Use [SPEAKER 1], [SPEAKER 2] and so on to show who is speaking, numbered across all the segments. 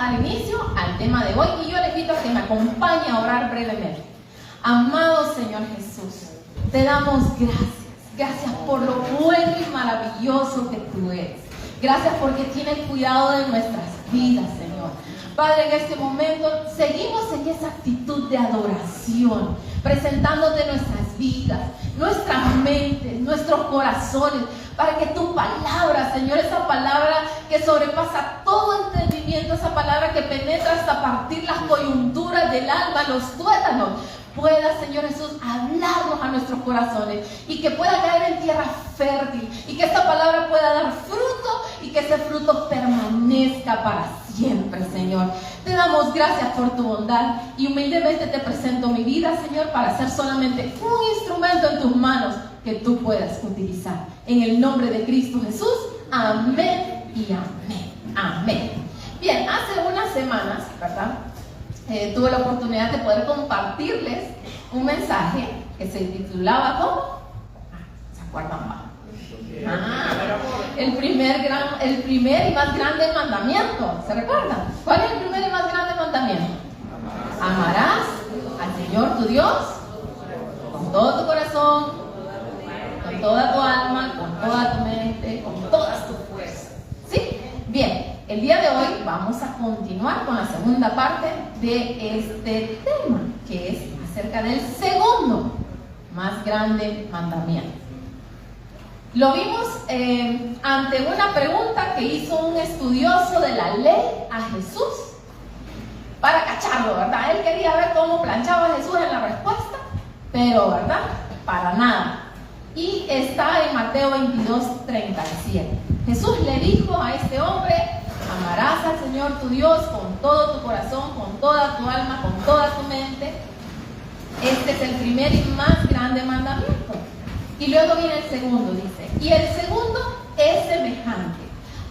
[SPEAKER 1] dar inicio al tema de hoy y yo les invito a que me acompañe a orar brevemente. Amado Señor Jesús, te damos gracias. Gracias por lo bueno y maravilloso que tú eres. Gracias porque tienes cuidado de nuestras vidas, Señor. Padre, en este momento seguimos en esa actitud de adoración, presentándote nuestras vidas, nuestras mentes, nuestros corazones, para que tu palabra, Señor, esa palabra que sobrepasa todo entendimiento, esa palabra que penetra hasta partir las coyunturas del alma, los tuétanos, pueda, Señor Jesús, hablarnos a nuestros corazones y que pueda caer en tierra fértil y que esta palabra pueda dar fruto y que ese fruto permanezca para siempre, Señor. Te damos gracias por tu bondad y humildemente te presento mi vida, Señor, para ser solamente un instrumento en tus manos que tú puedas utilizar. En el nombre de Cristo Jesús, amén y amén. Amén. Bien, hace unas semanas, ¿verdad? Tuve la oportunidad de poder compartirles un mensaje que se titulaba ¿cómo? ¿Se acuerdan más? El primer y más grande mandamiento. ¿Se recuerdan? ¿Cuál es el primer y más grande mandamiento? Amarás al Señor tu Dios con todo tu corazón, con toda tu alma, con toda tu mente, con todas tus fuerzas. ¿Sí? Bien. El día de hoy vamos a continuar con la segunda parte de este tema, que es acerca del segundo más grande mandamiento. Lo vimos ante una pregunta que hizo un estudioso de la ley a Jesús para cacharlo, ¿verdad? Él quería ver cómo planchaba Jesús en la respuesta, pero, ¿verdad? Para nada. Y está en Mateo 22:37. Jesús le dijo a este hombre: amarás al Señor tu Dios con todo tu corazón, con toda tu alma, con toda tu mente. Este es el primer y más grande mandamiento. Y luego viene el segundo, dice. Y el segundo es semejante: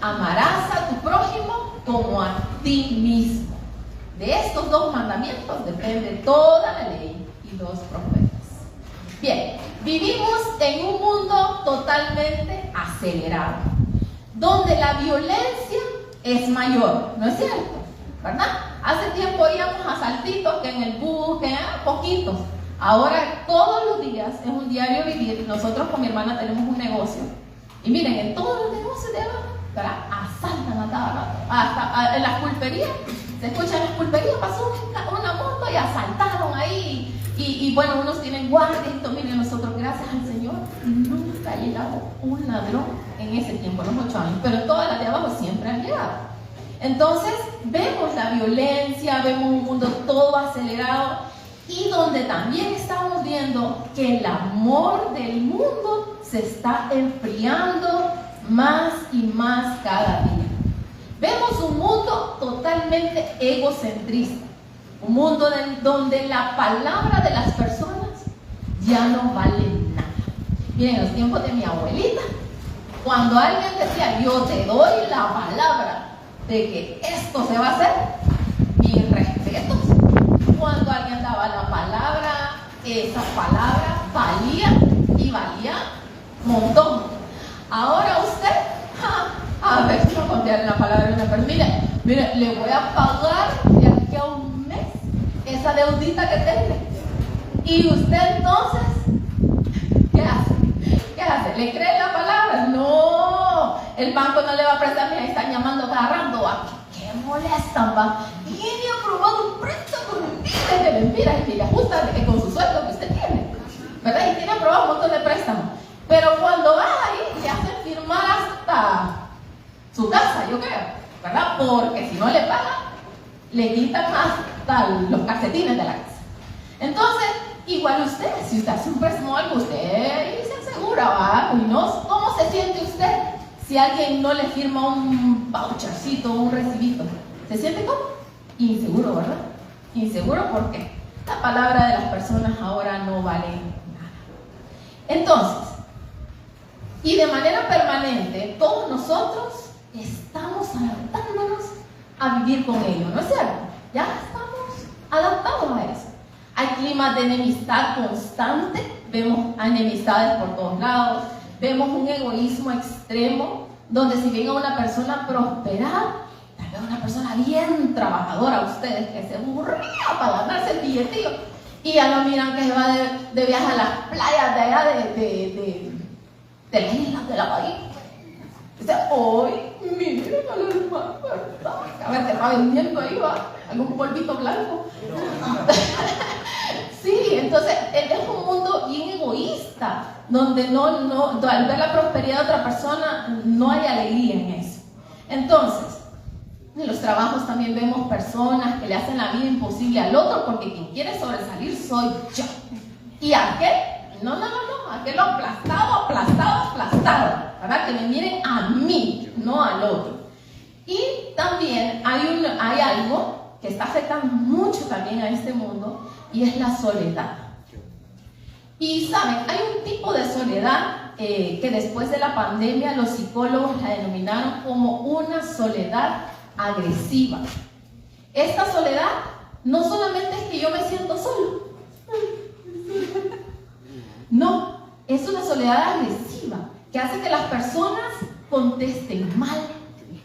[SPEAKER 1] amarás a tu prójimo como a ti mismo. De estos dos mandamientos depende toda la ley y los profetas. Bien, vivimos en un mundo totalmente acelerado, donde la violencia es mayor, ¿no es cierto? ¿Verdad? Hace tiempo íbamos a saltitos, que en el bus, que poquitos. Ahora todos los días es un diario vivir. Nosotros con mi hermana tenemos un negocio. Y miren, en todos los negocios de abajo, ¿verdad? Asaltan a cada rato. Hasta en las pulperías, se escucha en las pulperías, pasó una moto y asaltaron ahí. Y bueno, unos tienen guardias. Miren, nosotros, gracias al Señor, nunca ha llegado un ladrón en ese tiempo, en los 8 años. Pero todas las de abajo siempre han llegado. Entonces, vemos la violencia, vemos un mundo todo acelerado y donde también estamos viendo que el amor del mundo se está enfriando más y más cada día. Vemos un mundo totalmente egocentrista. Un mundo donde la palabra de las personas ya no vale nada. Miren, en los tiempos de mi abuelita, cuando alguien decía: yo te doy la palabra de que esto se va a hacer, mis respetos. Cuando alguien daba la palabra, esa palabra valía y valía un montón. Ahora usted, a ver si no confiar en la palabra de una persona. Mire, le voy a pagar de aquí a un mes esa deudita que tiene. Y usted entonces, ¿qué hace? ¿Qué hace? ¿Le cree la palabra? No, el banco no le va a prestar, mira, están llamando cada rato. ¿Qué molestan, va? ¿Quién ha aprobado un préstamo con miles de mentiras y que le ajusta con su sueldo que usted tiene? ¿Verdad? Y tiene aprobado un montón de préstamos. Pero cuando va ahí, le hacen firmar hasta su casa, yo creo, ¿verdad? Porque si no le pagan, le quitan hasta los calcetines de la casa. Entonces, igual usted, si usted hace un préstamo o algo, usted se asegura, ¿va? Y no, ¿cómo se siente usted si alguien no le firma un vouchercito o un recibito? ¿Se siente cómo? Inseguro, ¿verdad? Inseguro porque la palabra de las personas ahora no vale nada. Entonces, y de manera permanente, todos nosotros estamos adaptándonos a vivir con ello, ¿no es cierto? Ya estamos adaptados a eso. Hay climas de enemistad constante, vemos enemistades por todos lados, vemos un egoísmo extremo, donde si ven a una persona prosperar, tal vez una persona bien trabajadora, ustedes que se burra para ganarse el billetillo, y ya lo miran que se va de viaje a las playas de allá de las islas de la Bahía. Dice, ¡ay, miren a la hermana, verdad! A ver, te está vendiendo ahí, va, algún polvito blanco. Sí, entonces es un mundo bien egoísta, donde al ver la prosperidad de otra persona, no hay alegría en eso. Entonces, en los trabajos también vemos personas que le hacen la vida imposible al otro, porque quien quiere sobresalir soy yo. ¿Y aquel? No, aquel aplastado, ¿verdad? Que me miren a mí, no al otro. Y también hay algo que está afectando mucho también a este mundo, y es la soledad. Y saben, hay un tipo de soledad que después de la pandemia los psicólogos la denominaron como una soledad agresiva. Esta soledad no solamente es que yo me siento solo, no, es una soledad agresiva que hace que las personas contesten mal,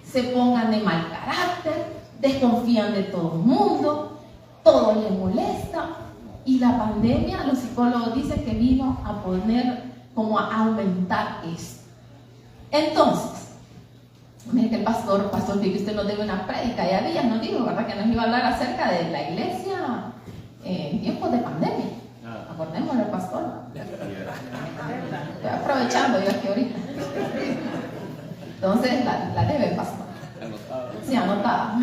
[SPEAKER 1] se pongan de mal carácter, desconfían de todo el mundo, todo les molesta. Y la pandemia, los psicólogos dicen que vino a poner, como a aumentar esto. Entonces, mire que el pastor dijo que usted nos debe una prédica, ya días nos dijo, ¿verdad? Que nos iba a hablar acerca de la iglesia en tiempos de pandemia. Acordémosle al pastor. Estoy aprovechando yo aquí ahorita. Entonces, la debe el pastor. Sí, anotada.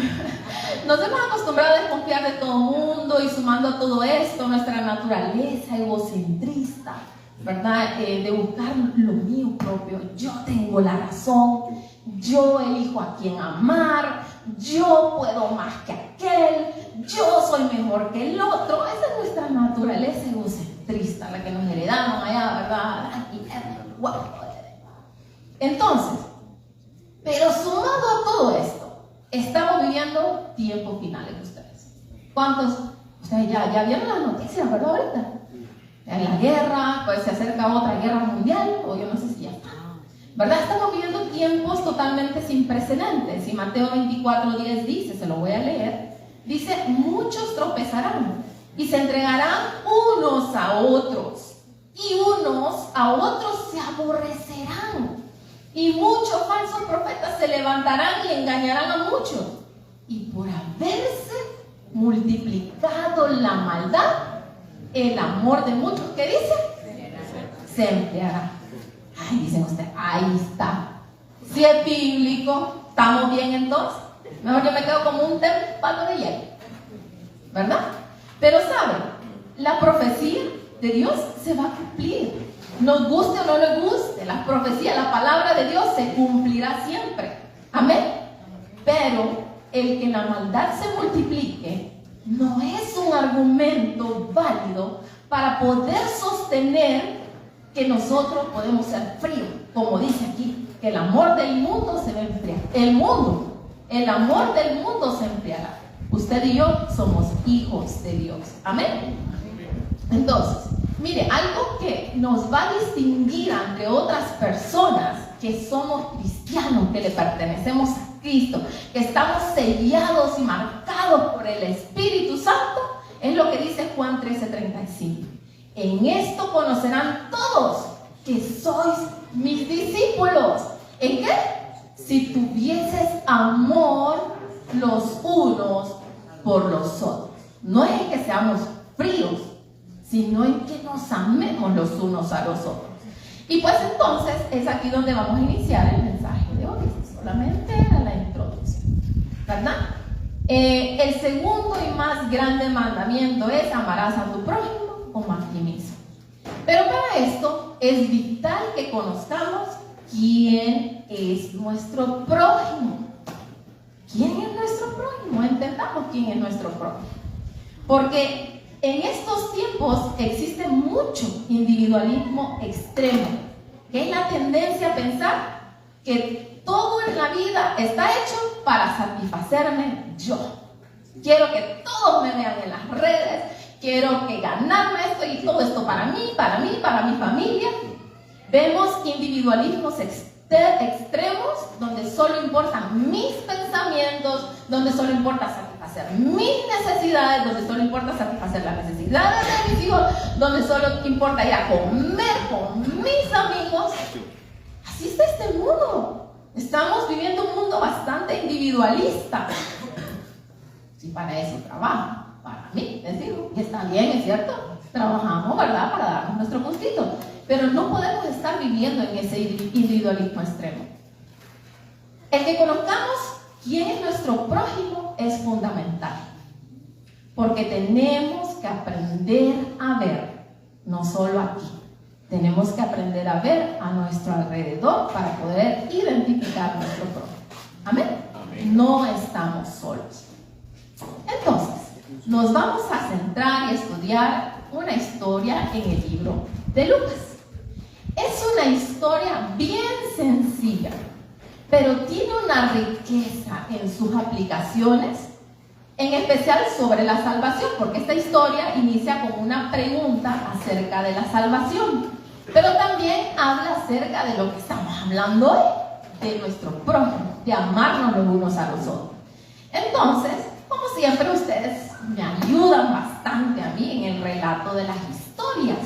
[SPEAKER 1] Nos hemos acostumbrado a desconfiar de todo el mundo, y sumando a todo esto nuestra naturaleza egocentrista, ¿verdad? De buscar lo mío propio. Yo tengo la razón, yo elijo a quién amar, yo puedo más que aquel, yo soy mejor que el otro. Esa es nuestra naturaleza egocentrista, la que nos heredaron allá, ¿verdad? Entonces, pero sumado a todo esto, estamos viviendo tiempos finales ustedes. ¿Cuántos? Ustedes ya vieron las noticias, ¿verdad? Ahorita. En la guerra, pues se acerca otra guerra mundial, o yo no sé si ya está. ¿Verdad? Estamos viviendo tiempos totalmente sin precedentes. Y Mateo 24:10 dice, se lo voy a leer, dice, muchos tropezarán y se entregarán unos a otros, y unos a otros se aborrecerán. Y muchos falsos profetas se levantarán y engañarán a muchos. Y por haberse multiplicado la maldad, el amor de muchos, ¿qué dice? Se enfriará. Ay, dicen ustedes, ahí está. Si es bíblico, ¿estamos bien entonces? Mejor yo me quedo como un témpano de hielo, ¿verdad? Pero ¿saben? La profecía de Dios se va a cumplir. Nos guste o no nos guste, la profecía, la palabra de Dios se cumplirá siempre. Amén. Pero el que la maldad se multiplique no es un argumento válido para poder sostener que nosotros podemos ser fríos. Como dice aquí, que el amor del mundo se va a enfriar. El amor del mundo se enfriará. Usted y yo somos hijos de Dios. Amén. Entonces, mire, algo que nos va a distinguir entre otras personas que somos cristianos, que le pertenecemos a Cristo, que estamos sellados y marcados por el Espíritu Santo, es lo que dice Juan 13:35. En esto conocerán todos que sois mis discípulos. ¿En qué? Si tuvieses amor los unos por los otros. No es en que seamos fríos, sino en que nos amemos los unos a los otros. Y pues entonces es aquí donde vamos a iniciar el mensaje de hoy. Solamente era la introducción, ¿verdad? El segundo y más grande mandamiento es: amarás a tu prójimo como a ti mismo. Pero para esto es vital que conozcamos quién es nuestro prójimo. ¿Quién es nuestro prójimo? Entendamos quién es nuestro prójimo. Porque en estos tiempos existe mucho individualismo extremo, que es la tendencia a pensar que todo en la vida está hecho para satisfacerme yo. Quiero que todos me vean en las redes, quiero que ganarme esto y todo esto para mí, para mi familia. Vemos individualismos extremos donde solo importan mis pensamientos, donde solo importa satisfacer mis necesidades, donde solo importa satisfacer las necesidades de mis hijos, donde solo importa ir a comer con mis amigos. Así está este mundo. Estamos viviendo un mundo bastante individualista. Si para eso trabajo, para mí, les digo, y está bien, es cierto, trabajamos, ¿verdad?, para darnos nuestro gustito, pero no podemos estar viviendo en ese individualismo extremo. El que conozcamos quién es nuestro prójimo es fundamental, porque tenemos que aprender a ver, no solo aquí, tenemos que aprender a ver a nuestro alrededor para poder identificar nuestro prójimo. ¿Amén? Amén. No estamos solos. Entonces, nos vamos a centrar y estudiar una historia en el libro de Lucas. Es una historia bien sencilla, pero tiene una riqueza en sus aplicaciones, en especial sobre la salvación, porque esta historia inicia con una pregunta acerca de la salvación, pero también habla acerca de lo que estamos hablando hoy, de nuestro prójimo, de amarnos los unos a los otros. Entonces, como siempre, ustedes me ayudan bastante a mí en el relato de las historias,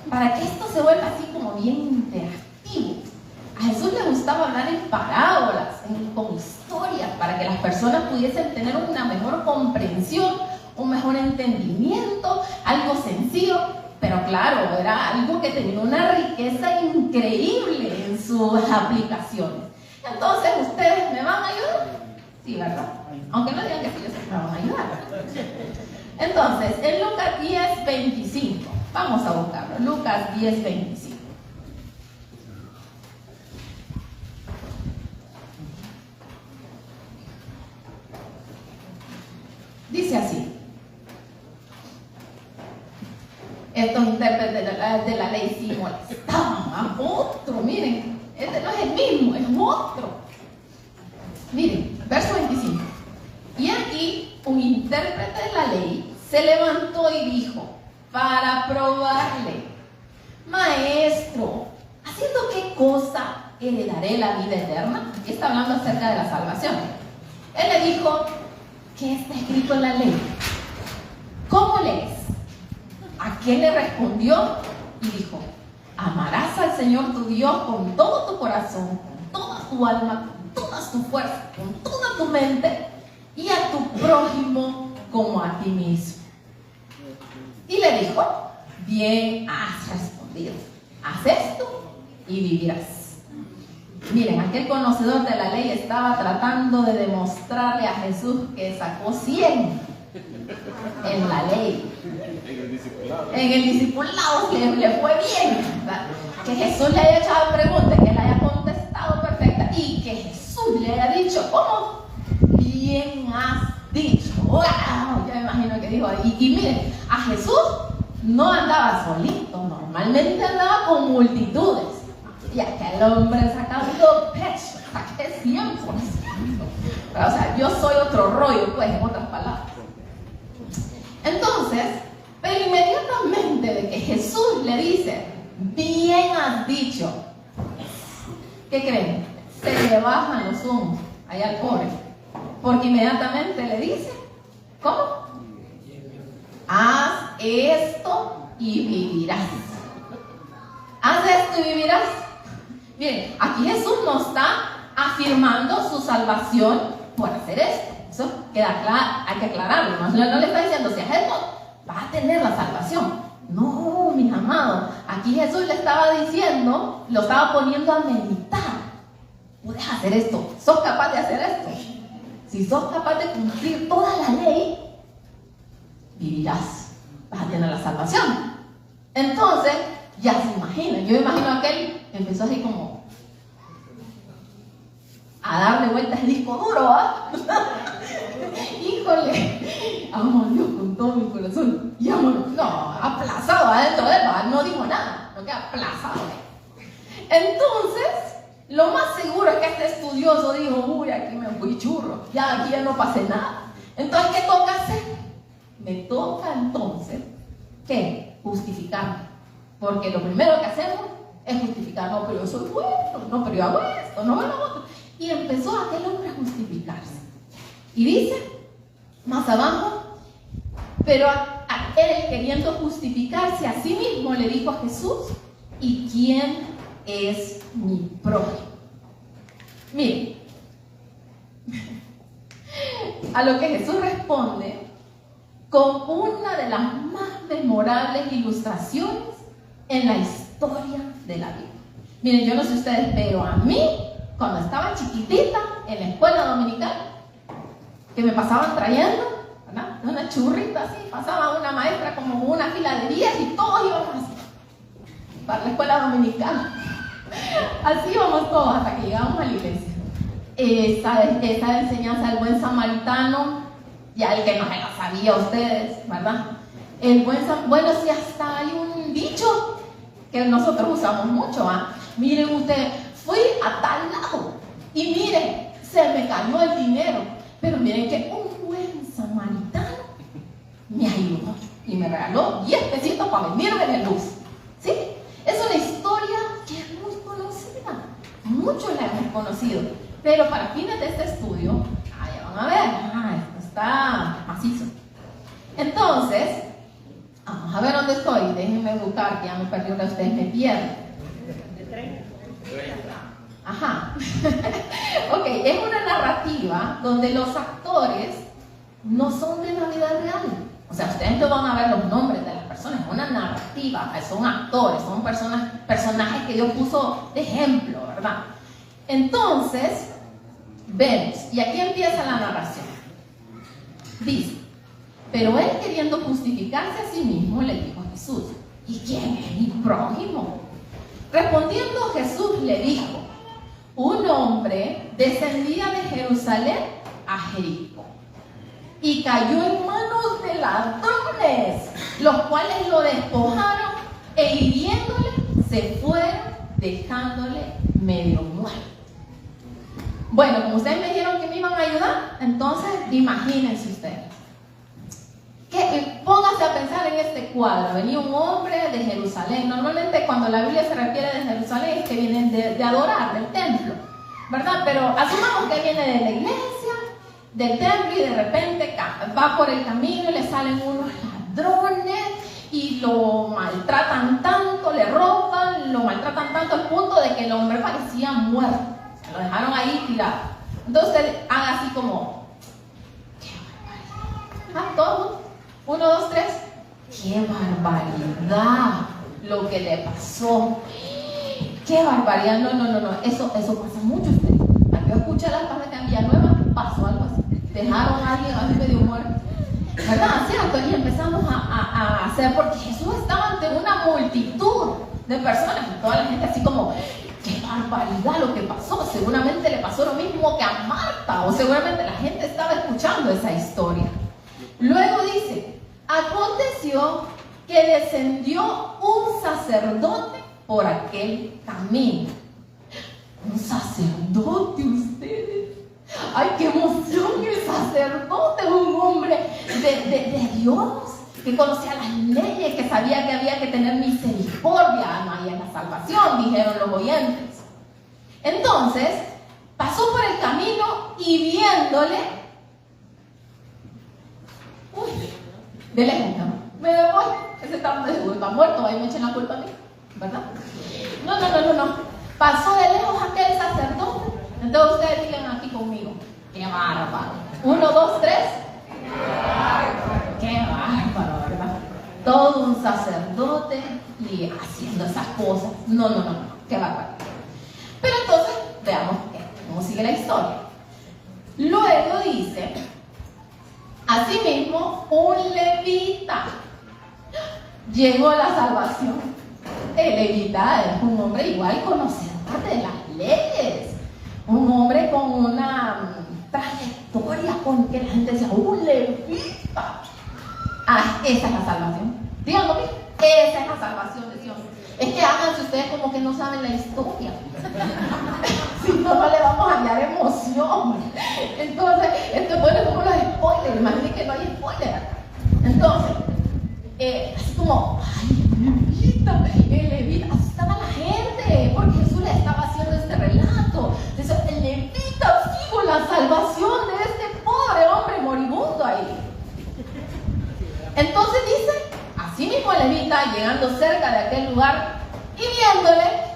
[SPEAKER 1] para que esto se vuelva así como bien interactivo. A Jesús le gustaba hablar en parábolas, con historias, para que las personas pudiesen tener una mejor comprensión, un mejor entendimiento, algo sencillo, pero claro, era algo que tenía una riqueza increíble en sus aplicaciones. Entonces, ¿ustedes me van a ayudar? Sí, ¿verdad? Aunque no digan que sí, yo sé que me van a ayudar. Entonces, en Lucas 10:25, vamos a buscarlo. Lucas 10:25. Dice así. Estos intérpretes de la ley sí molestaban a otro. Miren, este no es el mismo, es otro. Miren, verso 25. Y aquí un intérprete de la ley se levantó y dijo, para probarle: Maestro, ¿haciendo qué cosa heredaré la vida eterna? Aquí está hablando acerca de la salvación. Él le dijo, ¿qué está escrito en la ley? ¿Cómo lees? ¿A qué le respondió? Y dijo, amarás al Señor tu Dios con todo tu corazón, con toda tu alma, con toda tu fuerza, con toda tu mente, y a tu prójimo como a ti mismo. Y le dijo, bien has respondido, haz esto y vivirás. Miren, aquel conocedor de la ley estaba tratando de demostrarle a Jesús que sacó 100 en la ley. En el discipulado le fue bien, ¿verdad? Que Jesús le haya echado preguntas, que le haya contestado perfecta y que Jesús le haya dicho, ¿cómo? Bien has dicho. ¡Wow! Ya me imagino que dijo. Y miren, a Jesús no andaba solito, normalmente andaba con multitudes. Y aquel hombre sacando pecho, saqué 100%. Pero, o sea, yo soy otro rollo, pues, en otras palabras. Entonces, pero inmediatamente de que Jesús le dice, bien has dicho, ¿qué creen? Se le bajan los humos allá al pobre, porque inmediatamente le dice, ¿cómo? Haz esto y vivirás. Haz esto y vivirás. Miren, aquí Jesús no está afirmando su salvación por hacer esto. Eso queda claro, hay que aclararlo. No le está diciendo, si haces esto, vas a tener la salvación. No, mis amados. Aquí Jesús le estaba diciendo, lo estaba poniendo a meditar. Puedes hacer esto. ¿Sos capaz de hacer esto? Si sos capaz de cumplir toda la ley, vivirás. Vas a tener la salvación. Entonces, ya se imaginan. Yo me imagino aquel que empezó así como a darle vueltas el disco duro, ¿ah? Híjole, amo a Dios con todo mi corazón. Y amo, no, aplazado adentro de él, no dijo nada, no queda aplazado. Entonces, lo más seguro es que este estudioso dijo, uy, aquí me fui churro, ya aquí ya no pasé nada. Entonces, ¿qué toca hacer? Me toca entonces, ¿qué? Justificarme. Porque lo primero que hacemos es justificar. No, pero yo soy bueno, no, pero yo hago esto, no hago lo otro. Y empezó aquel hombre a justificarse. Y dice, más abajo, pero él, queriendo justificarse a sí mismo, le dijo a Jesús, ¿y quién es mi prójimo? Miren, a lo que Jesús responde con una de las más memorables ilustraciones en la historia de la Biblia. Miren, yo no sé ustedes, pero a mí, cuando estaba chiquitita en la escuela dominical, que me pasaban trayendo, ¿verdad?, una churrita así, pasaba una maestra como una fila de 10 y todos íbamos así para la escuela dominical. Así íbamos todos hasta que llegamos a la iglesia. Esa enseñanza del buen samaritano, ya el que no se lo sabía ustedes, ¿verdad? Bueno, sí, hasta hay un dicho que nosotros usamos mucho, ¿ah? Miren usted, fui a tal lado y miren, se me cayó el dinero, pero miren que un buen samaritano me ayudó y me regaló 10 pesitos para venirme de luz. ¿Sí? Es una historia que es muy conocida, muchos la hemos conocido, pero para fines de este estudio, ya van a ver, esto está macizo. Entonces, vamos a ver dónde estoy, déjenme buscar, que ya me perdí, ahora ustedes me pierden. Ajá. Ok, es una narrativa donde los actores no son de la vida real. O sea, ustedes no van a ver los nombres de las personas, es una narrativa, son actores, son personajes que Dios puso de ejemplo, ¿verdad? Entonces, vemos, y aquí empieza la narración. Dice, pero él, queriendo justificarse a sí mismo, le dijo a Jesús, ¿y quién es mi prójimo? Respondiendo Jesús le dijo, un hombre descendía de Jerusalén a Jericó y cayó en manos de ladrones, los cuales lo despojaron e hiriéndole se fueron, dejándole medio muerto. Bueno, como ustedes me dijeron que me iban a ayudar, entonces imagínense ustedes. Pónganse a pensar en este cuadro. Venía un hombre de Jerusalén. Normalmente cuando la Biblia se refiere de Jerusalén es que vienen de adorar, del templo, ¿verdad? Pero asumamos que viene de la iglesia, del templo, y de repente va por el camino y le salen unos ladrones y lo maltratan tanto, le roban, lo maltratan tanto al punto de que el hombre parecía muerto. Lo dejaron ahí tirado. Entonces haga así como, qué barbaridad. Todos, 1, 2, 3. Qué barbaridad lo que le pasó. Qué barbaridad. No. Eso pasa mucho. Yo escuché las cosas que en Villanueva pasó algo así. Dejaron a alguien así medio muerto, ¿verdad? ¿Cierto? Y empezamos a hacer, porque Jesús estaba ante una multitud de personas y toda la gente así como, qué barbaridad lo que pasó. Seguramente le pasó lo mismo que a Marta, o seguramente la gente estaba escuchando esa historia. Luego dice, aconteció que descendió un sacerdote por aquel camino. Un sacerdote, ustedes. ¡Ay, qué emoción! El sacerdote, un hombre de Dios, que conocía las leyes, que sabía que había que tener misericordia. No hay en la salvación, dijeron los oyentes. Entonces, pasó por el camino y viéndole, de lejos, ¿no? Me voy, ese está muerto, ahí me echen la culpa a mí, ¿verdad? No. Pasó de lejos aquel sacerdote. Entonces ustedes digan aquí conmigo, qué bárbaro. 1, 2, 3. Qué bárbaro, ¿verdad? Todo un sacerdote y haciendo esas cosas. No, qué bárbaro. Pero entonces, veamos cómo sigue la historia. Luego dice, asimismo, un levita llegó a la salvación. El levita es un hombre igual conocedor de las leyes, un hombre con una trayectoria, con que la gente decía, un levita. Esa es la salvación. Díganlo bien, esa es la salvación de Dios. Es que háganse ustedes como que no saben la historia. Si no, no le vamos a dar emoción. Entonces, esto es bueno como los spoilers. Imagínense que no hay spoiler acá. Entonces, así como, ay, el levita, así estaba la gente levita, llegando cerca de aquel lugar y viéndole,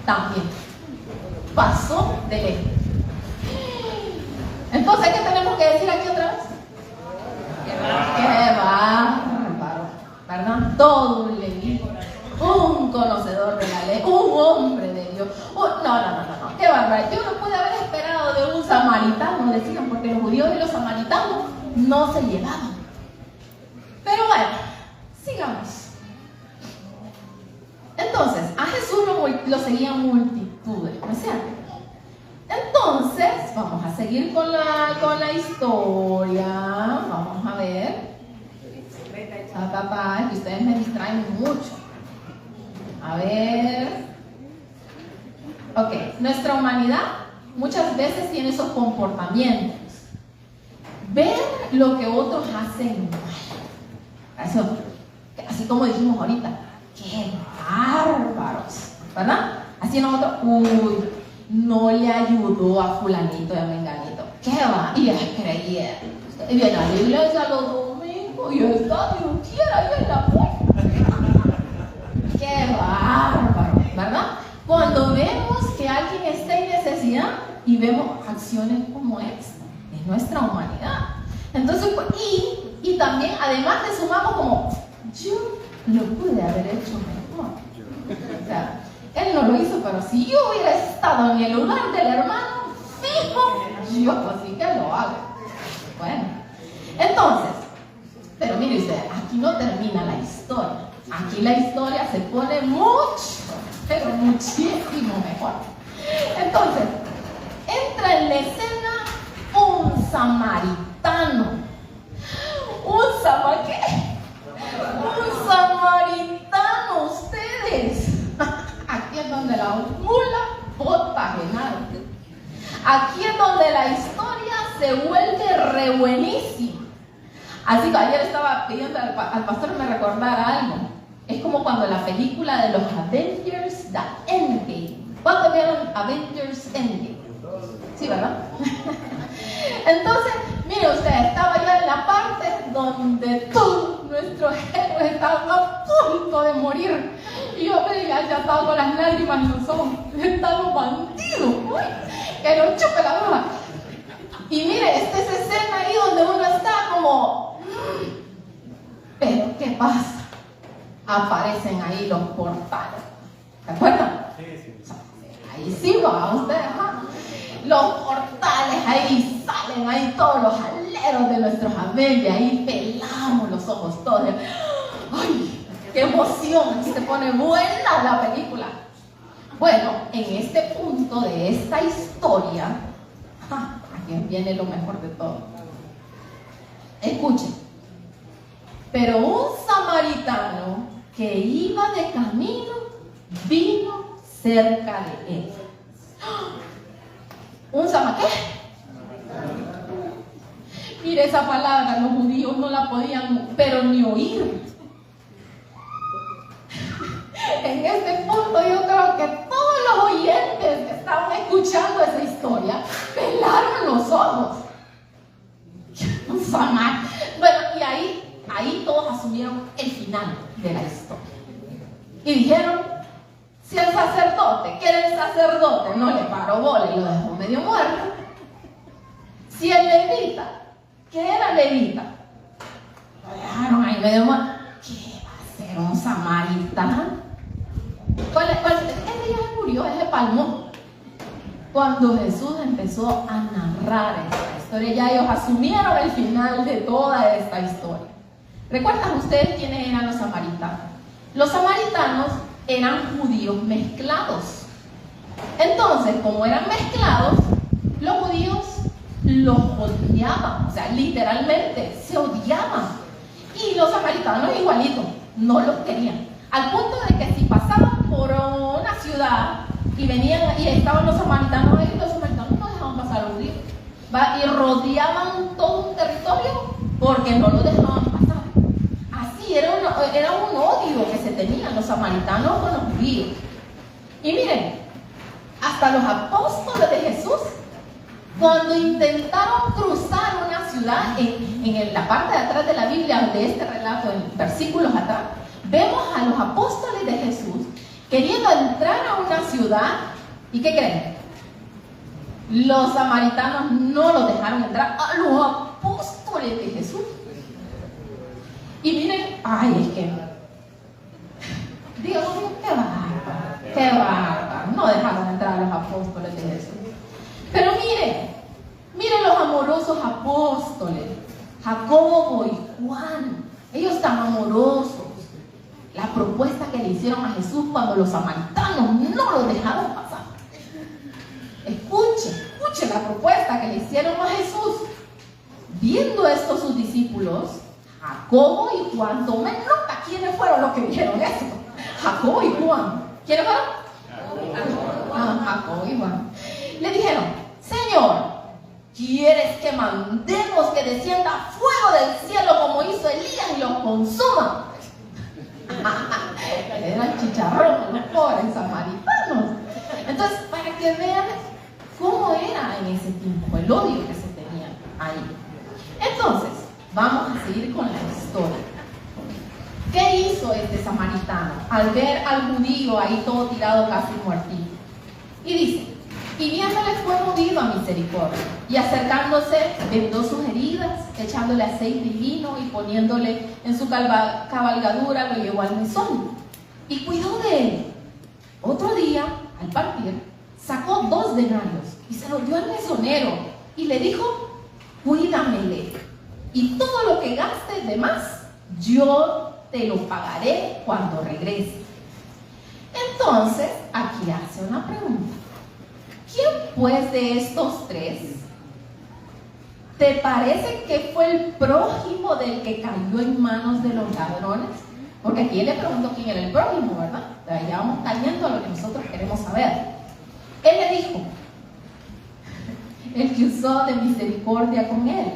[SPEAKER 1] también pasó de lejos. Entonces, ¿qué tenemos que decir aquí otra vez? ¡Qué bárbaro! ¿Verdad? Todo un levita, un conocedor de la ley, un hombre de Dios. No, qué bárbaro. Yo no pude haber esperado de un samaritano, decían, porque los judíos y los samaritanos no se llevaban. Pero bueno, sigamos. Entonces, a Jesús lo seguían multitudes, ¿no es cierto? Entonces, vamos a seguir con la historia. Vamos a ver. Es que ustedes me distraen mucho. A ver. Ok, nuestra humanidad muchas veces tiene esos comportamientos. Ver lo que otros hacen mal. Eso, así como dijimos ahorita. ¡Qué bárbaros! ¿Verdad? Así nosotros, no le ayudó a fulanito y a menganito. ¿Qué va? Y es creía. Y viene a la iglesia los domingos y está Dios quiera ahí en la puerta. ¡Qué bárbaro! ¿Verdad? Cuando vemos que alguien está en necesidad y vemos acciones como esta, es nuestra humanidad. Entonces, y también, además le sumamos como, yo lo pude haber hecho mejor. O sea, él no lo hizo, pero si yo hubiera estado en el lugar del hermano, fijo, yo así que lo hago. Bueno, entonces, pero mire usted, aquí no termina la historia. Aquí la historia se pone mucho, pero muchísimo mejor. Entonces, entra en la escena un samaritano. ¿Un samaritano, ustedes? Aquí es donde la mula bota genaro. Aquí es donde la historia se vuelve re buenísima. Así que ayer estaba pidiendo al pastor que me recordara algo. Es como cuando la película de los Avengers, The Endgame. ¿Cuándo vieron Avengers Endgame? Sí, ¿verdad? Entonces, mire usted, estaba ya en la parte donde todos nuestros héroes estaban a punto de morir. Y yo veía, ya estaba con las lágrimas en los ojos. Estaban bandidos, que lo chupe la bruja. Y mire, esta es escena ahí donde uno está como, pero ¿qué pasa? Aparecen ahí los portales. ¿Se acuerdan? Sí. Ahí sí va usted, ajá. Los portales ahí salen, ahí todos los aleros de nuestros Avengers, ahí pelamos los ojos todos. ¡Ay! ¡Qué emoción! Aquí se pone buena la película. Bueno, en este punto de esta historia, aquí viene lo mejor de todo. Escuchen. Pero un samaritano que iba de camino vino cerca de él. ¿Un samaritano? ¿Qué? Mire, esa palabra los judíos no la podían, pero ni oír. En este punto yo creo que todos los oyentes que estaban escuchando esa historia pelaron los ojos. Un samaritano. Bueno, y ahí todos asumieron el final de la historia. Y dijeron, si el sacerdote, que era el sacerdote, no le paró bola y lo dejó medio muerto. Si el levita, que era levita, lo dejaron ahí medio muerto. ¿Qué va a ser un samaritano? Ese ya se murió, ese palmó. Cuando Jesús empezó a narrar esta historia, ya ellos asumieron el final de toda esta historia. ¿Recuerdan ustedes quiénes eran los samaritanos? Los samaritanos eran judíos mezclados. Entonces, como eran mezclados, los judíos los odiaban, o sea, literalmente se odiaban. Y los samaritanos igualitos, no los querían. Al punto de que si pasaban por una ciudad y venían y estaban los samaritanos ahí, los samaritanos no dejaban pasar a los judíos. Y rodeaban todo un territorio porque no lo dejaban pasar. Así era un odio que se tenían los samaritanos con los judíos. Y miren, hasta los apóstoles de Jesús, cuando intentaron cruzar una ciudad, ciudad, en la parte de atrás de la Biblia, de este relato, en versículos atrás, vemos a los apóstoles de Jesús queriendo entrar a una ciudad. ¿Y qué creen? Los samaritanos no los dejaron entrar a los apóstoles de Jesús. Y miren, ay, es que, Dios mío, qué bárbaro, no dejaron entrar a los apóstoles de Jesús. Pero miren los amorosos apóstoles, Jacobo y Juan, ellos tan amorosos. La propuesta que le hicieron a Jesús cuando los samaritanos no lo dejaron pasar. Escuche la propuesta que le hicieron a Jesús. Viendo esto sus discípulos, Jacobo y Juan, tomen nota quiénes fueron los que dijeron eso. Jacobo y Juan. ¿Quiénes fueron? Jacobo y Juan. Le dijeron: Señor, ¿quieres que mandemos que descienda fuego del cielo como hizo Elías y los consuma? Eran chicharrones los pobres samaritanos. Entonces, para que vean cómo era en ese tiempo, el odio que se tenía ahí. Entonces, vamos a seguir con la historia. ¿Qué hizo este samaritano al ver al judío ahí todo tirado casi muertito? Y dice: y viéndole fue movido a misericordia, y acercándose vendó sus heridas, echándole aceite y vino, y poniéndole en su cabalgadura lo llevó al mesón y cuidó de él. Otro día, al partir, sacó 2 denarios y se los dio al mesonero y le dijo: cuídamele, y todo lo que gastes de más yo te lo pagaré cuando regrese. Entonces, aquí hace una pregunta: ¿quién pues de estos 3 te parece que fue el prójimo del que cayó en manos de los ladrones? Porque aquí él le preguntó quién era el prójimo, ¿verdad? Ya vamos cayendo a lo que nosotros queremos saber. Él le dijo: el que usó de misericordia con él.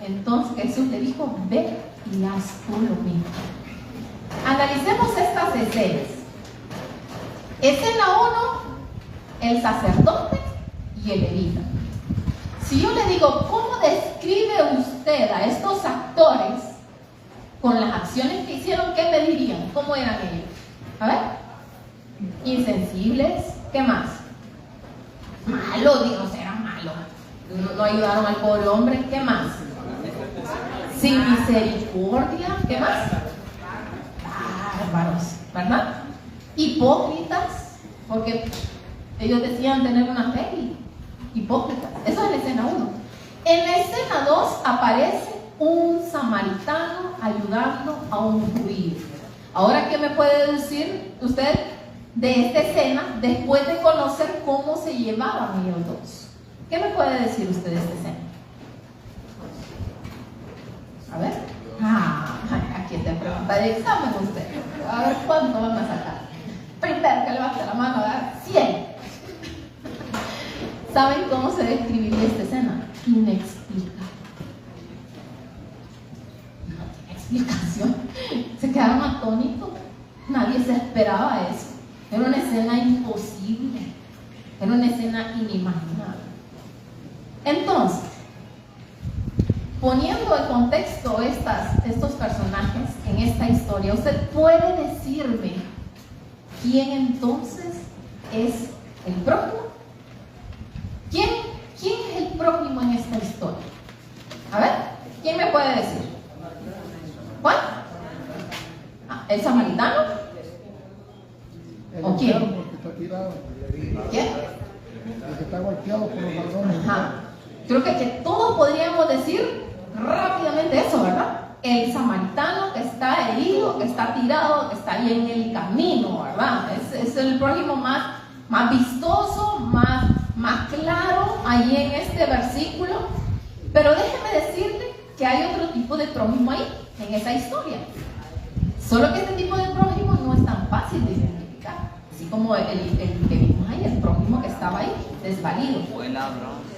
[SPEAKER 1] Entonces Jesús le dijo: ve y haz tú lo mismo. Analicemos estas escenas. Escena 1, el sacerdote y el levita. Si yo le digo, ¿cómo describe usted a estos actores con las acciones que hicieron? ¿Qué me dirían? ¿Cómo eran ellos? A ver. Insensibles. ¿Qué más? Malos, Dios, eran malos. No ayudaron al pobre hombre. ¿Qué más? Sin misericordia. ¿Qué más? Bárbaros, ¿verdad? Hipócritas, porque ellos decían tener una fe. Hipócritas. Eso es la escena 1. En la escena 2 aparece un samaritano ayudando a un judío. Ahora, ¿qué me puede decir usted de esta escena después de conocer cómo se llevaban ellos dos? ¿Qué me puede decir usted de esta escena? A ver. Aquí te pregunta de examen usted. A ver cuánto van a sacar. Primero que levante la mano, a dar 100. ¿Saben cómo se describiría esta escena? Inexplicable. No tiene explicación. Se quedaron atónitos. Nadie se esperaba eso. Era una escena imposible. Era una escena inimaginable. Entonces, poniendo en contexto estos personajes en esta historia, ¿usted puede decirme quién entonces es el prójimo? ¿Quién es el prójimo en esta historia? A ver, ¿quién me puede decir? ¿Cuál? ¿El samaritano? ¿O quién? ¿Quién?
[SPEAKER 2] El que está golpeado por los ladrones.
[SPEAKER 1] Creo que todos podríamos decir rápidamente eso, ¿verdad? El samaritano que está herido, que está tirado, que está ahí en el camino, ¿verdad? Es el prójimo más vistoso, más claro ahí en este versículo. Pero déjeme decirle que hay otro tipo de prójimo ahí, en esa historia. Solo que este tipo de prójimo no es tan fácil de identificar. Así como el que vimos ahí, el prójimo que estaba ahí, desvalido.
[SPEAKER 3] O el ladrón.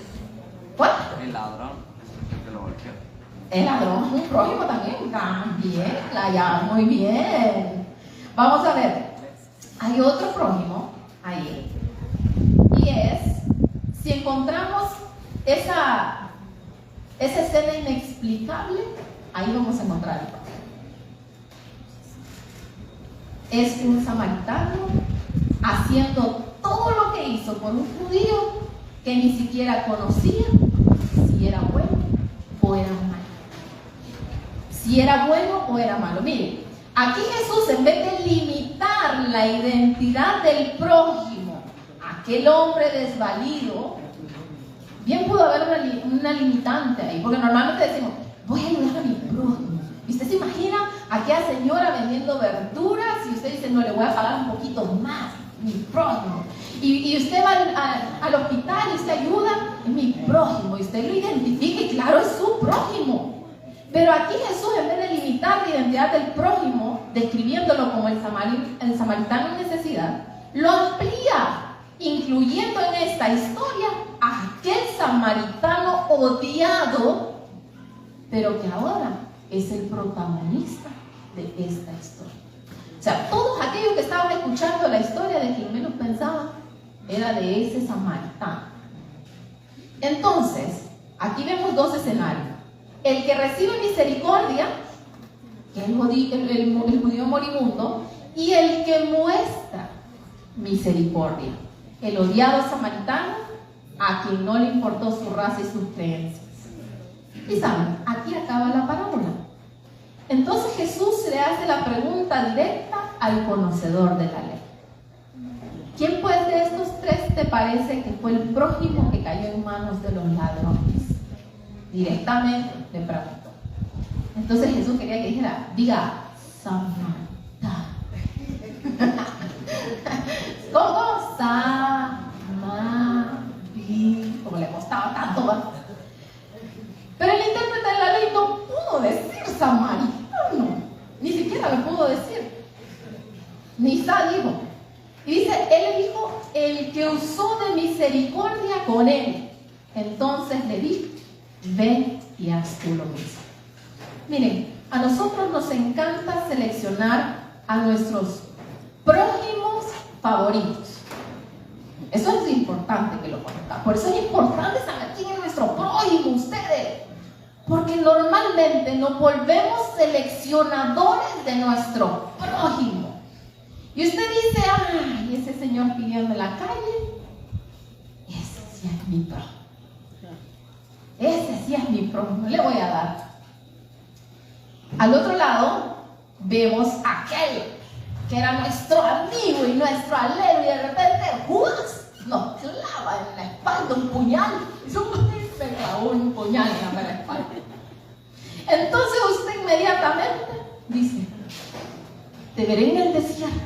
[SPEAKER 1] ¿Cuál?
[SPEAKER 3] El ladrón, el que lo golpeó.
[SPEAKER 1] El ladrón es un prójimo también. También, ya, muy bien. Vamos a ver. Hay otro prójimo ahí. Y es, si encontramos esa esa escena inexplicable, ahí vamos a encontrar el paz. Es un samaritano haciendo todo lo que hizo por un judío que ni siquiera conocía si era bueno o era malo. Si era bueno o era malo. Miren, aquí Jesús, en vez de limitar la identidad del prójimo, aquel hombre desvalido, bien pudo haber una limitante ahí, porque normalmente decimos, voy a ayudar a mi prójimo. Y usted se imagina a aquella señora vendiendo verduras y usted dice, no, le voy a pagar un poquito más, mi prójimo. Y usted va al hospital y usted ayuda, es mi prójimo. Y usted lo identifica y claro, es su prójimo. Pero aquí Jesús, en vez de limitar la identidad del prójimo, describiéndolo como el samaritano en necesidad, lo amplía, incluyendo en esta historia a aquel samaritano odiado, pero que ahora es el protagonista de esta historia. O sea, todos aquellos que estaban escuchando la historia de quien menos pensaban era de ese samaritano. Entonces, aquí vemos dos escenarios. El que recibe misericordia, que es el judío moribundo, y el que muestra misericordia, el odiado samaritano, a quien no le importó su raza y sus creencias. Y saben, aquí acaba la parábola. Entonces Jesús le hace la pregunta directa al conocedor de la ley. ¿Quién pues de estos tres te parece que fue el prójimo que cayó en manos de los ladrones? Directamente le preguntó. Entonces Jesús quería que dijera, diga, samaritano. ¿Cómo? Como le costaba tanto, ¿va? Pero el intérprete de la ley no pudo decir samaritano, ni siquiera lo pudo decir. Nisa dijo. Y dice, él dijo, el que usó de misericordia con él. Entonces le dijo, ven y haz tú lo mismo. Miren, a nosotros nos encanta seleccionar a nuestros prójimos favoritos. Eso es importante que lo conozcan. Por eso es importante saber quién es nuestro prójimo, ustedes. Porque normalmente nos volvemos seleccionadores de nuestro prójimo. Y usted dice, ay, ese señor pidiendo en la calle, ese sí es mi prójimo. Ese sí es mi prójimo, le voy a dar. Al otro lado, vemos aquel que era nuestro amigo y nuestro alero, y de repente, Judas nos clava en la espalda un puñal. Y me clavó un puñal en la espalda. Entonces usted inmediatamente dice, te veré en el desierto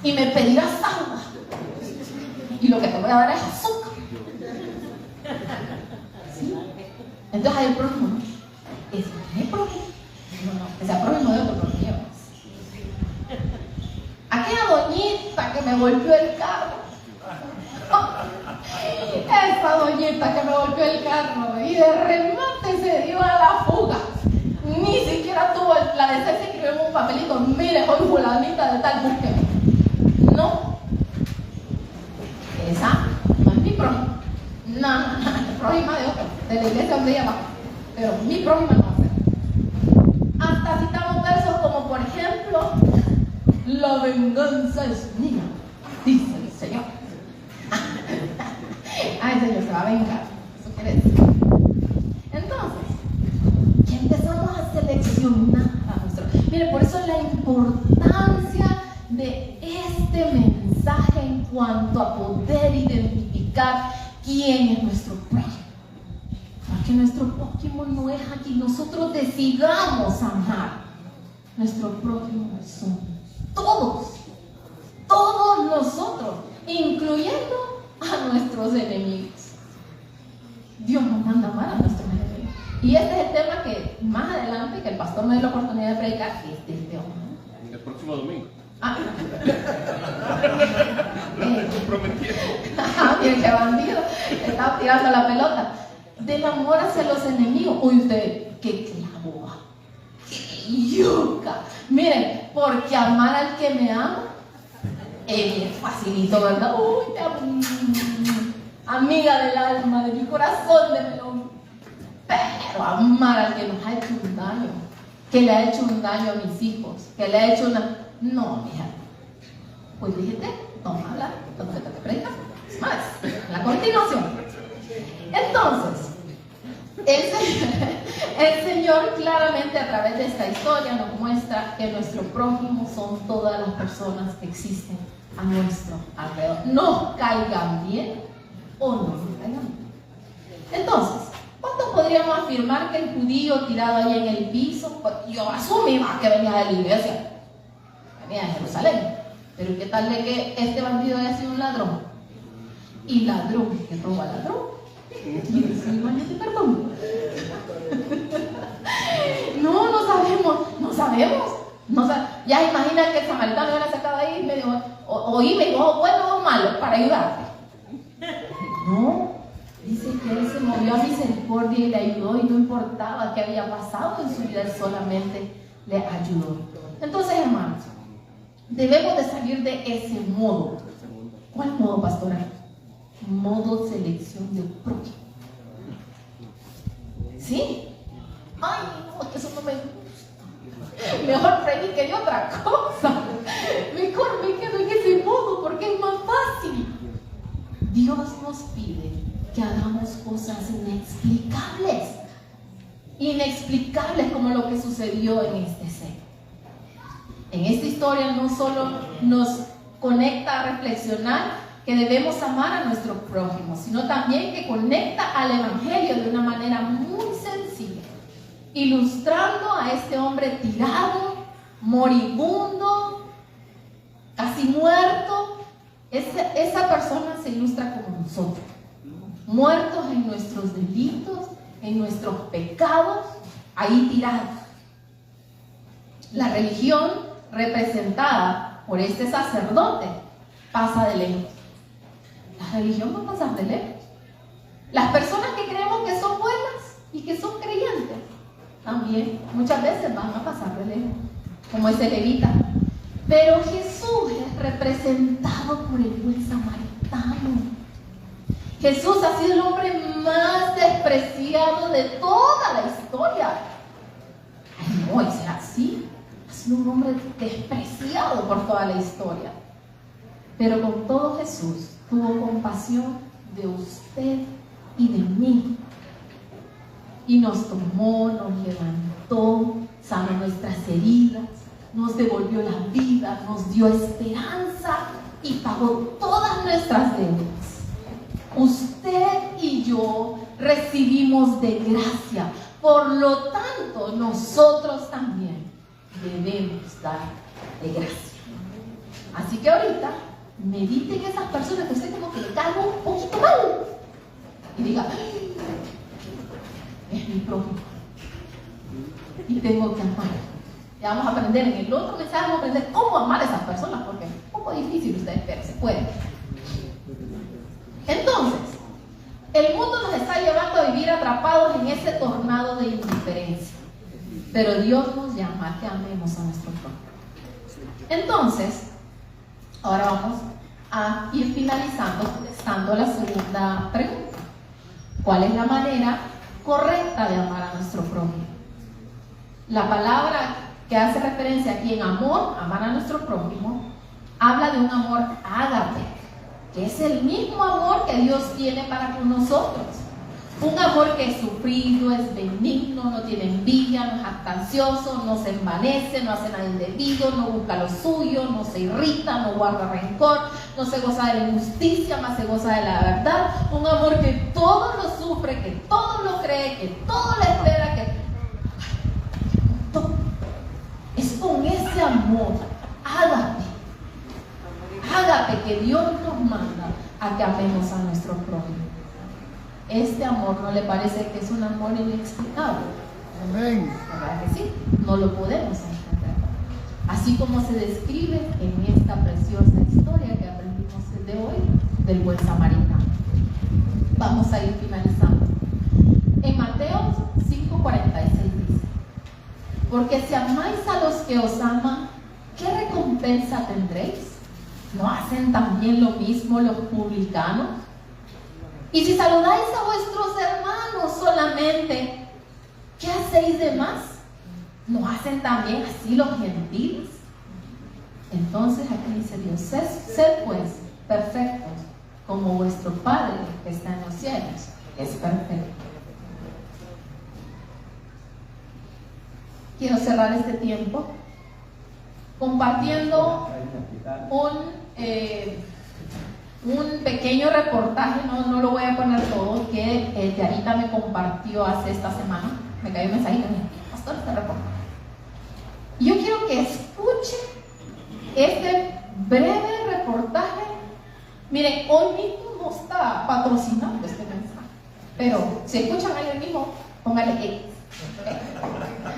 [SPEAKER 1] y me pedirás agua, y lo que te voy a dar es azúcar. ¿Sí? Entonces hay el prójimo, ¿no? Ese no es el prójimo. No, ese es el prójimo de otro prójimo. Aquella doñita que me golpeó el carro. Esa doñita que me golpeó el carro y de remate se dio a la fuga. Ni siquiera tuvo la decencia de escribir en un papelito, mire, soy fulanita de tal, búsqueme. No. Esa no es mi prójima. No, prójima de otro, de la iglesia donde ella va. Pero mi prójima no va a ser. Hasta citamos versos como, por ejemplo, la venganza es mía, dice el Señor. Ay, Señor, se va a vengar. Eso quiere decir. Entonces, ya empezamos a seleccionar a nuestro. Mire, por eso la importancia de este mensaje en cuanto a poder identificar quién es nuestro prójimo. Porque nuestro prójimo no es aquí. Nosotros decidamos amar. Nuestro prójimo son todos nosotros, incluyendo a nuestros enemigos. Dios nos manda amar a nuestros enemigos. Y este es el tema que más adelante, que el pastor me dio la oportunidad de predicar, es del tema.
[SPEAKER 4] El próximo domingo.
[SPEAKER 1] Miren qué bandido, estaba tirando la pelota. Del amor hacia los enemigos. Uy, usted, qué clavo, qué yuca. Miren, porque amar al que me ama es bien facilito, ¿verdad? Uy, te amo. Amiga del alma, de mi corazón, de melón. pero amar al que nos ha hecho un daño, que le ha hecho un daño a mis hijos, que le ha hecho una... No, mija, pues dígate, vamos a hablar, entonces te predicar. Es más, la continuación. Entonces, el Señor claramente a través de esta historia nos muestra que nuestro prójimo son todas las personas que existen a nuestro alrededor, nos caigan bien o no nos caigan bien. Entonces, ¿cuántos podríamos afirmar que el judío tirado ahí en el piso, yo asumía que venía de la iglesia, venía de Jerusalén, pero qué tal de que este bandido haya sido un ladrón? Y ladrón que roba ladrón, y recibe igual de perdón. No sabemos. Ya imagina que el samaritano hubiera sacado ahí medio, oí, me dijo, bueno o malo, para ayudarte. No, dice que él se movió a misericordia y le ayudó, y no importaba qué había pasado en su vida, él solamente le ayudó. Entonces, hermanos, debemos de salir de ese modo. ¿Cuál modo, pastora? Modo selección de prójimo. ¿Sí? Ay, no, eso no me gusta. Mejor predique de otra cosa. Mejor me quedo en ese modo porque es más fácil. Dios nos pide que hagamos cosas inexplicables. Inexplicables como lo que sucedió en este ser. En esta historia no solo nos conecta a reflexionar que debemos amar a nuestro prójimo, sino también que conecta al Evangelio de una manera muy sencilla, ilustrando a este hombre tirado, moribundo, casi muerto. Esa persona se ilustra como nosotros, muertos en nuestros delitos, en nuestros pecados, ahí tirados. La religión representada por este sacerdote pasa de lejos. La religión va a pasar de lejos. Las personas que creemos que son buenas y que son creyentes también muchas veces van a pasar de lejos, como ese levita. Pero Jesús es representado por el buen samaritano. Jesús ha sido el hombre más despreciado de toda la historia. Ay, no, y será así. Ha sido un hombre despreciado por toda la historia. Pero con todo, Jesús tuvo compasión de usted y de mí. Y nos tomó, nos levantó, sanó nuestras heridas, nos devolvió la vida, nos dio esperanza y pagó todas nuestras deudas. Usted y yo recibimos de gracia. Por lo tanto, nosotros también debemos dar de gracia. Así que ahorita medite en esas personas que usted como que le caen un poquito mal y diga, es mi prójimo y tengo que amar. Ya vamos a aprender en el otro mensaje, vamos a aprender cómo amar a esas personas, porque es un poco difícil ustedes, pero se puede. Entonces, el mundo nos está llevando a vivir atrapados en ese tornado de indiferencia, pero Dios nos llama a que amemos a nuestro prójimo. Entonces, ahora vamos a ir finalizando contestando la segunda pregunta. ¿Cuál es la manera correcta de amar a nuestro prójimo? La palabra que hace referencia aquí en amor, amar a nuestro prójimo, habla de un amor ágape, que es el mismo amor que Dios tiene para con nosotros. Un amor que es sufrido, es benigno, no tiene envidia, no es jactancioso, no se envanece, no hace nada indebido, no busca lo suyo, no se irrita, no guarda rencor, no se goza de la injusticia, más se goza de la verdad. Un amor que todo lo sufre, que todo lo cree, que todo lo espera, que todo. Es con ese amor ágape que Dios nos manda a que amemos a nuestro prójimo. Este amor, ¿no le parece que es un amor inexplicable?
[SPEAKER 2] Amén.
[SPEAKER 1] ¿Verdad que sí? No lo podemos entender. Así como se describe en esta preciosa historia que aprendimos de hoy del buen samaritano. Vamos a ir finalizando. En Mateo 5:46 dice: porque si amáis a los que os aman, ¿qué recompensa tendréis? ¿No hacen también lo mismo los publicanos? Y si saludáis a vuestros hermanos solamente, ¿qué hacéis de más? ¿No hacen también así los gentiles? Entonces aquí dice Dios, sed pues perfectos, como vuestro Padre que está en los cielos es perfecto. Quiero cerrar este tiempo compartiendo un pequeño reportaje, no lo voy a poner todo, que Yarita me compartió hace esta semana. Me cayó un mensajito y me dijo, pastor, este reportaje. Y yo quiero que escuchen este breve reportaje. Miren, hoy mismo no está patrocinando este mensaje, pero si escuchan ahí mismo, póngale X.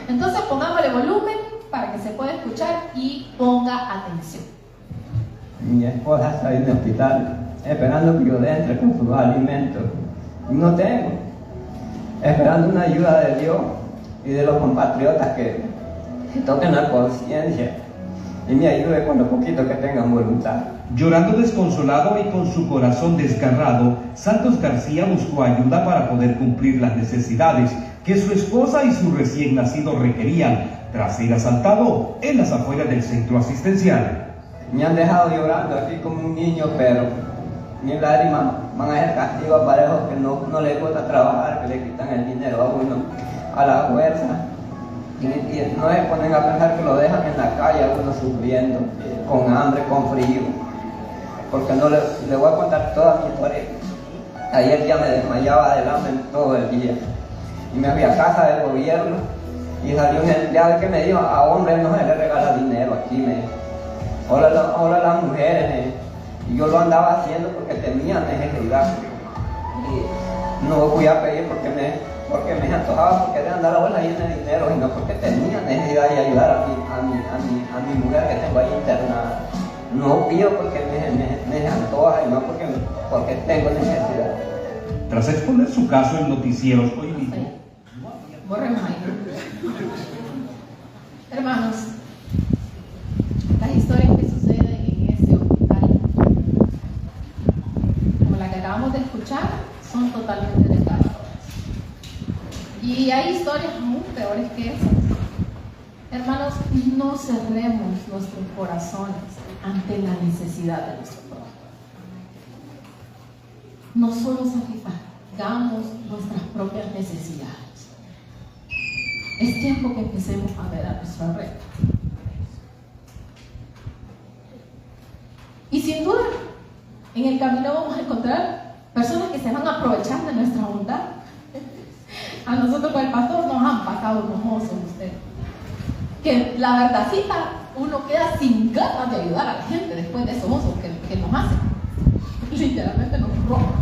[SPEAKER 1] Entonces pongámosle volumen para que se pueda escuchar y ponga atención.
[SPEAKER 4] Mi esposa está en el hospital esperando que yo le entre con sus alimentos. Y no tengo. Esperando una ayuda de Dios y de los compatriotas que toquen la conciencia y me ayude con lo poquito que tengan voluntad.
[SPEAKER 5] Llorando desconsolado y con su corazón desgarrado, Santos García buscó ayuda para poder cumplir las necesidades que su esposa y su recién nacido requerían tras ser asaltado en las afueras del centro asistencial.
[SPEAKER 4] Me han dejado llorando aquí como un niño, pero mis lágrimas van a ser castigo para esos que no les gusta trabajar, que le quitan el dinero a uno a la fuerza. Y no se ponen a pensar que lo dejan en la calle a uno sufriendo, con hambre, con frío. Porque no le voy a contar toda mi historia. Ayer ya me desmayaba del hambre todo el día. Y me fui a casa del gobierno y salió un empleado que me dijo, a hombres no se les regala dinero aquí, me dijo. Ahora las mujeres, y yo lo andaba haciendo porque tenía necesidad. Y no fui a pedir porque me antojaba, porque de andar ahora llena de dinero, sino porque tenía necesidad de ayudar a mi mujer que tengo ahí internada. No pido porque me antoja, y no porque tengo necesidad.
[SPEAKER 5] Tras exponer su caso en noticieros hoy mismo.
[SPEAKER 1] Hermanos, las historias que suceden en este hospital, como la que acabamos de escuchar, son totalmente desgarradoras. Y hay historias muy peores que esas. Hermanos, no cerremos nuestros corazones ante la necesidad de nuestro prójimo. No solo satisfagamos nuestras propias necesidades. Es tiempo que empecemos a ver a nuestro alrededor. Y sin duda, en el camino vamos a encontrar personas que se van a aprovechar de nuestra bondad. A nosotros con el pastor nos han pasado unos mozos ustedes. Que la verdadcita, uno queda sin ganas de ayudar a la gente después de esos osos que nos hacen. Literalmente nos roban.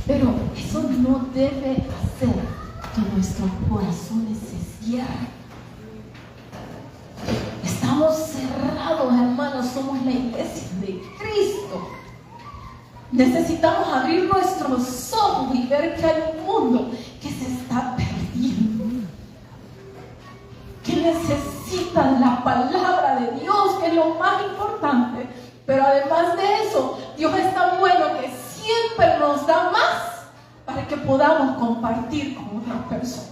[SPEAKER 1] Pero eso no debe hacer que nuestros corazones se cierren. Estamos cerrados, hermanos, somos la iglesia de Cristo. Necesitamos abrir nuestros ojos y ver que hay un mundo que se está perdiendo, que necesita la palabra de Dios, que es lo más importante. Pero además de eso, Dios es tan bueno que siempre nos da más para que podamos compartir con otras personas.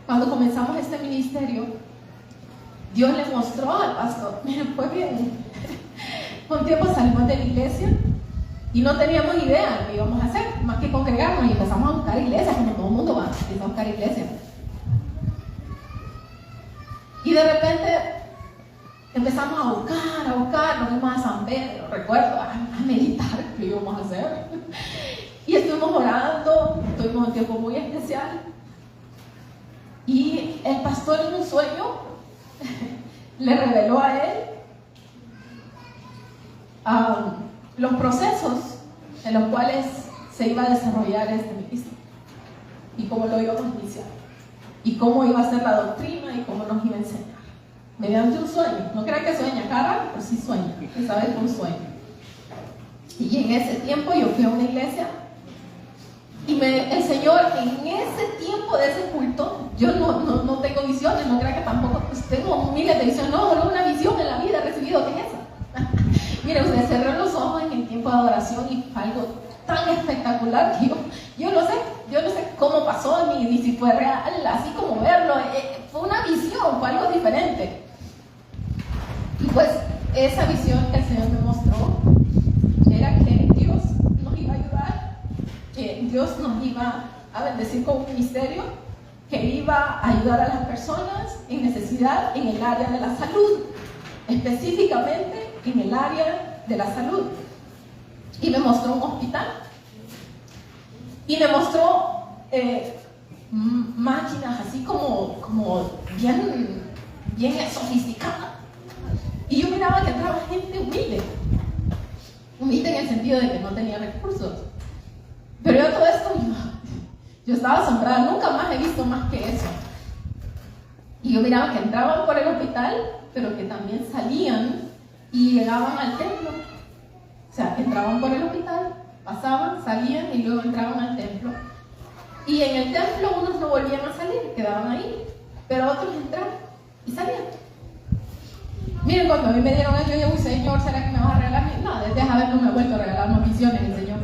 [SPEAKER 1] Cuando comenzamos este ministerio, Dios le mostró al pastor, miren, fue bien. Con tiempo salimos de la iglesia y no teníamos idea de qué íbamos a hacer, más que congregarnos, y empezamos a buscar iglesias, como todo el mundo va, empieza a buscar iglesias. Y de repente empezamos a buscar, nos fuimos a San Pedro, recuerdo, a meditar qué íbamos a hacer. Y estuvimos orando, tuvimos un tiempo muy especial. Y el pastor en un sueño le reveló a él los procesos en los cuales se iba a desarrollar este ministerio y cómo lo íbamos a iniciar y cómo iba a ser la doctrina y cómo nos iba a enseñar mediante un sueño. No crean que sueña cara, pero sí sueña, que sabe que es un sueño. Y en ese tiempo yo fui a una iglesia y el Señor, en ese tiempo de ese culto, yo no tengo visiones, no creo que tampoco, pues tengo miles de visiones, no, solo una visión en la vida he recibido, ¿qué es esa? Mire, usted cerró los ojos en el tiempo de adoración y fue algo tan espectacular que yo no sé cómo pasó, ni si fue real, así como verlo, fue una visión, fue algo diferente. Y pues esa visión que el Señor me mostró era que Dios nos iba a ayudar, que Dios nos iba a bendecir con un ministerio, que iba a ayudar a las personas en necesidad en el área de la salud, específicamente en el área de la salud. Y me mostró un hospital y me mostró máquinas así como bien sofisticadas. Y yo miraba que entraba gente humilde en el sentido de que no tenía recursos. Pero yo todo esto, yo estaba asombrada, nunca más he visto más que eso. Y yo miraba que entraban por el hospital, pero que también salían y llegaban al templo. O sea, entraban por el hospital, pasaban, salían y luego entraban al templo. Y en el templo unos no volvían a salir, quedaban ahí, pero otros entraban y salían. Miren, cuando a mí me dieron eso, yo dije, Señor, ¿será que me vas a regalar? No, desde haber no me ha vuelto a regalar más visiones el Señor.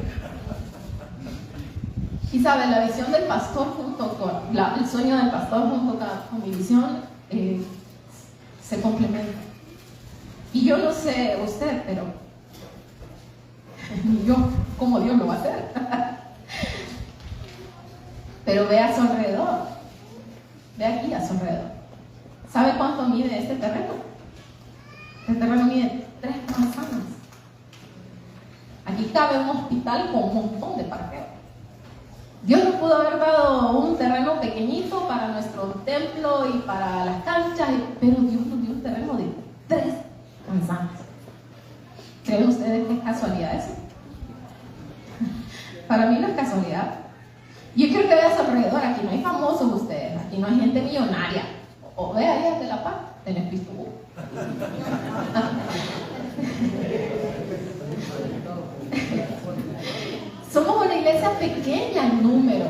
[SPEAKER 1] Y sabe, la visión del pastor junto con, el sueño del pastor junto con mi visión se complementan. Y yo no sé usted, pero ni yo, cómo Dios lo va a hacer. Pero ve a su alrededor, ve aquí a su alrededor. ¿Sabe cuánto mide este terreno? Este terreno mide 3 manzanas. Aquí cabe un hospital con un montón de parqueo. Dios nos pudo haber dado un terreno pequeñito para nuestro templo y para las canchas, pero Dios nos dio un terreno de 3 manzanas. ¿Creen ustedes que es casualidad eso? Para mí no es casualidad. Yo quiero que vean a su alrededor. Aquí no hay famosos ustedes, aquí no hay gente millonaria. O vea ahí de La Paz, del Espíritu. Somos una iglesia pequeña en número,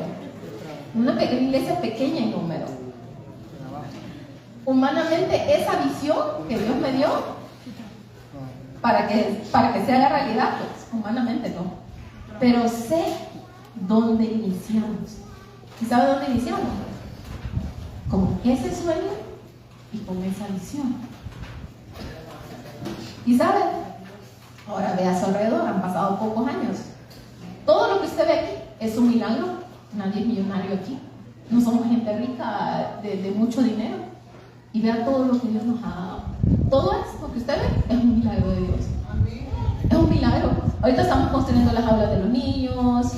[SPEAKER 1] una iglesia pequeña en número. Humanamente, esa visión que Dios me dio para que se haga realidad, pues humanamente no. Pero sé dónde iniciamos. ¿Y sabe dónde iniciamos? Con ese sueño y con esa visión. ¿Y sabe? Ahora ve a su alrededor, han pasado pocos años. Todo lo que usted ve aquí es un milagro. Nadie es millonario aquí. No somos gente rica de mucho dinero. Y vea todo lo que Dios nos ha dado. Todo esto que usted ve es un milagro de Dios. Es un milagro. Ahorita estamos construyendo las aulas de los niños,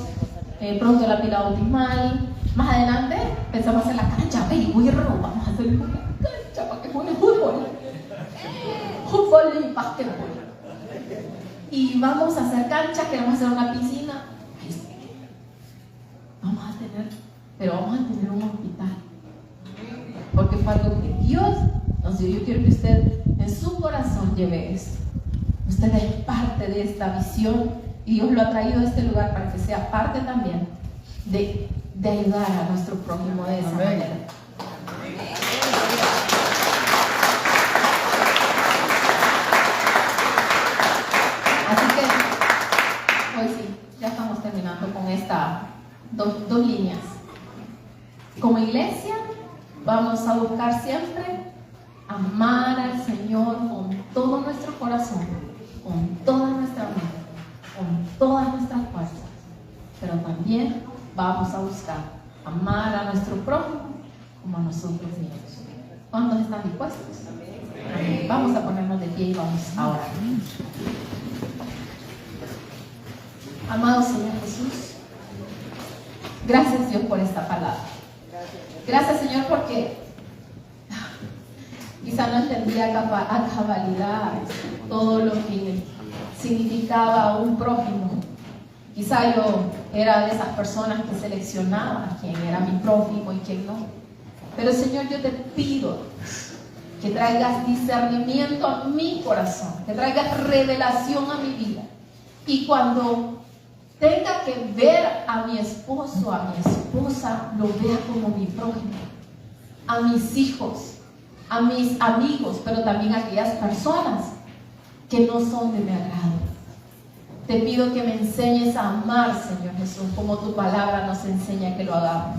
[SPEAKER 1] pronto la pila bautismal. Más adelante pensamos hacer la cancha. Vamos a hacer una cancha para que juegue fútbol y básquetbol. Y vamos a hacer canchas, queremos hacer una piscina. Vamos a tener un hospital. Porque fue algo que Dios nos dio. Yo quiero que usted en su corazón lleve esto. Usted es parte de esta visión y Dios lo ha traído a este lugar para que sea parte también de ayudar a nuestro prójimo de esa manera. Así que hoy sí, ya estamos terminando con estas dos líneas. Como iglesia vamos a buscar siempre amar al Señor con todo nuestro corazón, con toda nuestra mente, con todas nuestras fuerzas, pero también vamos a buscar amar a nuestro prójimo como a nosotros mismos. ¿Cuántos están dispuestos? Amén. Vamos a ponernos de pie y vamos a orar. Amado Señor Jesús, gracias Dios por esta palabra. Gracias Señor porque quizá no entendía a cabalidad todo lo que significaba un prójimo. Quizá yo era de esas personas que seleccionaba quién era mi prójimo y quién no. Pero Señor, yo te pido que traigas discernimiento a mi corazón, que traigas revelación a mi vida. Y cuando tenga que ver a mi esposo, a mi esposa, lo vea como mi prójimo, a mis hijos, a mis amigos, pero también a aquellas personas que no son de mi agrado. Te pido que me enseñes a amar, Señor Jesús, como tu palabra nos enseña que lo hagamos,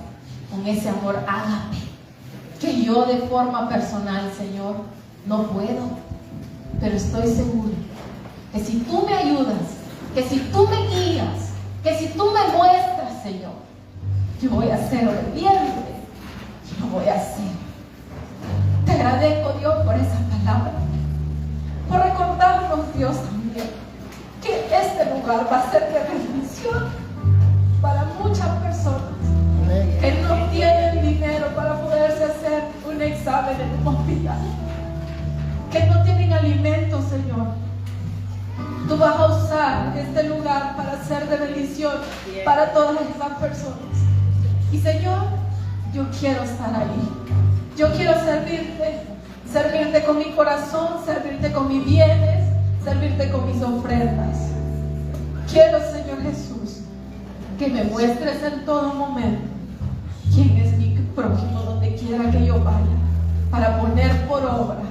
[SPEAKER 1] con ese amor ágape, que yo de forma personal, Señor, no puedo, pero estoy seguro que si tú me ayudas, que si tú me guías, que si tú me muestras, Señor, yo voy a ser obediente, yo voy a ser. Te agradezco, Dios, por esa palabra, por recordarnos, Dios, también, que este lugar va a ser de bendición para muchas personas que no tienen dinero para poderse hacer un examen en un hospital, que no tienen alimento, Señor. Tú vas a usar este lugar para ser de bendición para todas esas personas. Y Señor, yo quiero estar ahí. Yo quiero servirte con mi corazón, servirte con mis bienes, servirte con mis ofrendas. Quiero, Señor Jesús, que me muestres en todo momento quién es mi prójimo donde quiera que yo vaya, para poner por obra,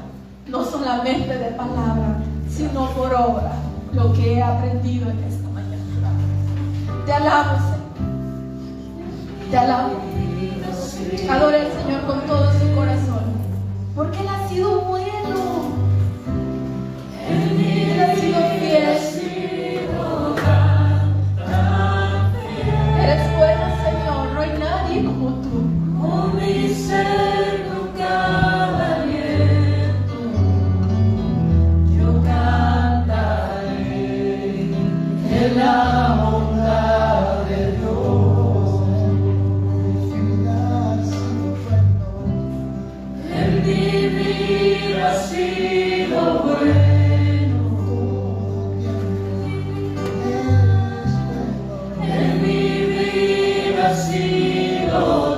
[SPEAKER 1] no solamente de palabra, sino por obra, lo que he aprendido en esta mañana. Te alabo, Señor. Te alabo. Adore al Señor con todo su corazón, porque Él ha sido bueno. Él ha sido fiel. Eres bueno, Señor. No hay nadie como tú.
[SPEAKER 6] Con mi ser con cada aliento, yo cantaré en la bondad de Dios. En mi vida ha sido bueno, en mi vida ha sido